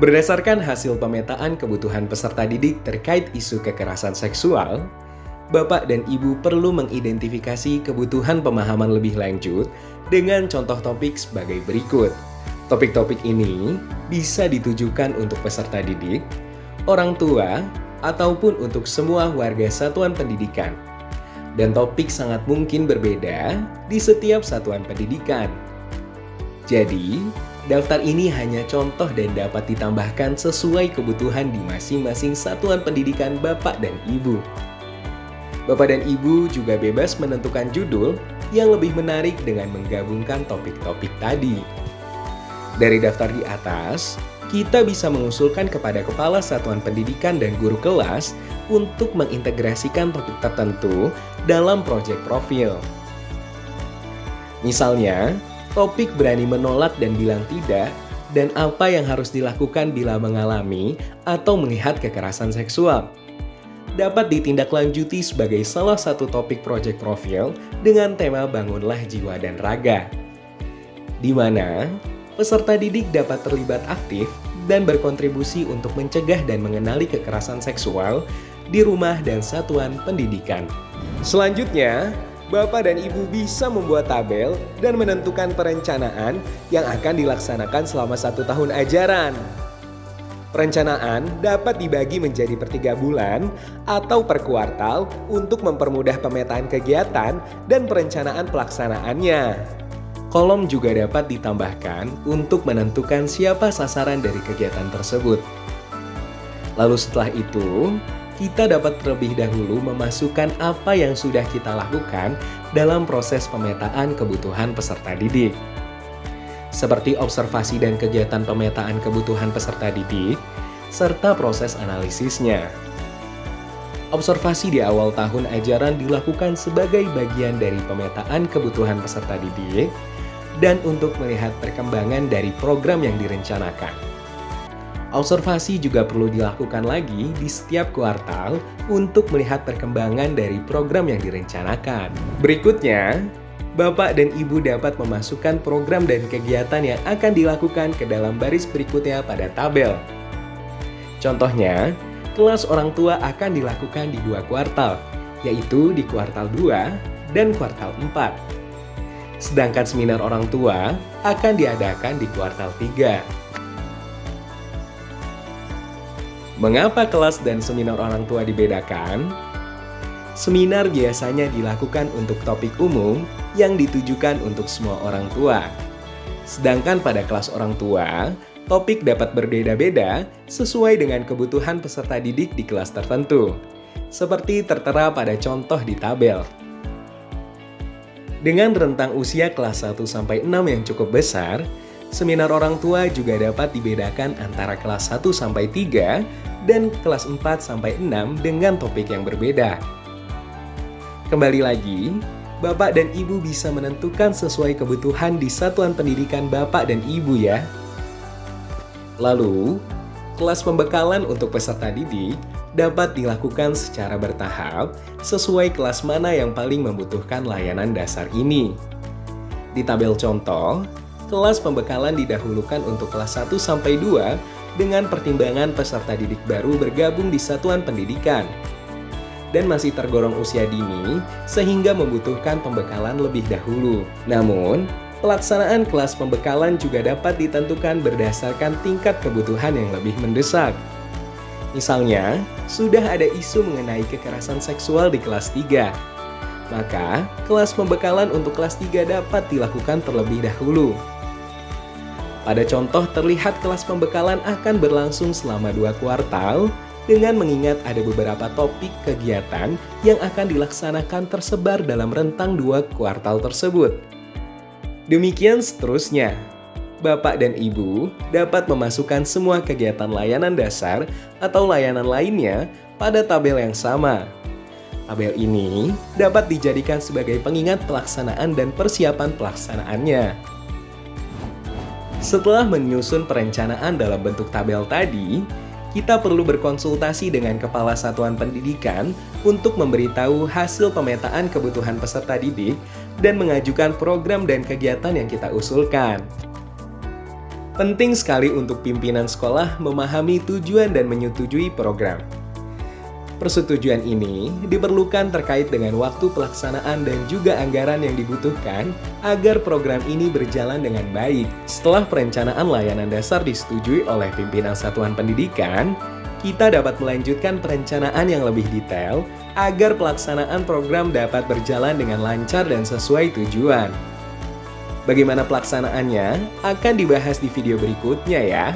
Berdasarkan hasil pemetaan kebutuhan peserta didik terkait isu kekerasan seksual, Bapak dan Ibu perlu mengidentifikasi kebutuhan pemahaman lebih lanjut dengan contoh topik sebagai berikut. Topik-topik ini bisa ditujukan untuk peserta didik, orang tua, ataupun untuk semua warga satuan pendidikan. Dan topik sangat mungkin berbeda di setiap satuan pendidikan. Jadi, daftar ini hanya contoh dan dapat ditambahkan sesuai kebutuhan di masing-masing satuan pendidikan Bapak dan Ibu. Bapak dan Ibu juga bebas menentukan judul yang lebih menarik dengan menggabungkan topik-topik tadi. Dari daftar di atas, kita bisa mengusulkan kepada kepala satuan pendidikan dan guru kelas untuk mengintegrasikan topik tertentu dalam proyek profil. Misalnya, topik berani menolak dan bilang tidak, dan apa yang harus dilakukan bila mengalami atau melihat kekerasan seksual. Dapat ditindaklanjuti sebagai salah satu topik proyek profil dengan tema Bangunlah Jiwa dan Raga, di mana peserta didik dapat terlibat aktif dan berkontribusi untuk mencegah dan mengenali kekerasan seksual di rumah dan satuan pendidikan. Selanjutnya, Bapak dan Ibu bisa membuat tabel dan menentukan perencanaan yang akan dilaksanakan selama 1 tahun ajaran. Perencanaan dapat dibagi menjadi per 3 bulan atau per kuartal untuk mempermudah pemetaan kegiatan dan perencanaan pelaksanaannya. Kolom juga dapat ditambahkan untuk menentukan siapa sasaran dari kegiatan tersebut. Lalu setelah itu, kita dapat terlebih dahulu memasukkan apa yang sudah kita lakukan dalam proses pemetaan kebutuhan peserta didik. Seperti observasi dan kegiatan pemetaan kebutuhan peserta didik, serta proses analisisnya. Observasi di awal tahun ajaran dilakukan sebagai bagian dari pemetaan kebutuhan peserta didik dan untuk melihat perkembangan dari program yang direncanakan. Observasi juga perlu dilakukan lagi di setiap kuartal untuk melihat perkembangan dari program yang direncanakan. Berikutnya, Bapak dan Ibu dapat memasukkan program dan kegiatan yang akan dilakukan ke dalam baris berikutnya pada tabel. Contohnya, kelas orang tua akan dilakukan di 2 kuartal, yaitu di kuartal 2 dan kuartal 4. Sedangkan seminar orang tua akan diadakan di kuartal 3. Mengapa kelas dan seminar orang tua dibedakan? Seminar biasanya dilakukan untuk topik umum yang ditujukan untuk semua orang tua. Sedangkan pada kelas orang tua, topik dapat berbeda-beda sesuai dengan kebutuhan peserta didik di kelas tertentu, seperti tertera pada contoh di tabel. Dengan rentang usia kelas 1-6 yang cukup besar, seminar orang tua juga dapat dibedakan antara kelas 1-3 dan kelas 4-6 dengan topik yang berbeda. Kembali lagi, Bapak dan Ibu bisa menentukan sesuai kebutuhan di satuan pendidikan Bapak dan Ibu ya. Lalu, kelas pembekalan untuk peserta didik dapat dilakukan secara bertahap sesuai kelas mana yang paling membutuhkan layanan dasar ini. Di tabel contoh, kelas pembekalan didahulukan untuk kelas 1-2 dengan pertimbangan peserta didik baru bergabung di satuan pendidikan dan masih tergolong usia dini sehingga membutuhkan pembekalan lebih dahulu. Namun, pelaksanaan kelas pembekalan juga dapat ditentukan berdasarkan tingkat kebutuhan yang lebih mendesak. Misalnya, sudah ada isu mengenai kekerasan seksual di kelas 3. Maka, kelas pembekalan untuk kelas 3 dapat dilakukan terlebih dahulu. Pada contoh terlihat kelas pembekalan akan berlangsung selama 2 kuartal dengan mengingat ada beberapa topik kegiatan yang akan dilaksanakan tersebar dalam rentang 2 kuartal tersebut. Demikian seterusnya. Bapak dan Ibu dapat memasukkan semua kegiatan layanan dasar atau layanan lainnya pada tabel yang sama. Tabel ini dapat dijadikan sebagai pengingat pelaksanaan dan persiapan pelaksanaannya. Setelah menyusun perencanaan dalam bentuk tabel tadi, kita perlu berkonsultasi dengan Kepala Satuan Pendidikan untuk memberitahu hasil pemetaan kebutuhan peserta didik dan mengajukan program dan kegiatan yang kita usulkan. Penting sekali untuk pimpinan sekolah memahami tujuan dan menyetujui program. Persetujuan ini diperlukan terkait dengan waktu pelaksanaan dan juga anggaran yang dibutuhkan agar program ini berjalan dengan baik. Setelah perencanaan layanan dasar disetujui oleh pimpinan satuan pendidikan, kita dapat melanjutkan perencanaan yang lebih detail agar pelaksanaan program dapat berjalan dengan lancar dan sesuai tujuan. Bagaimana pelaksanaannya akan dibahas di video berikutnya ya.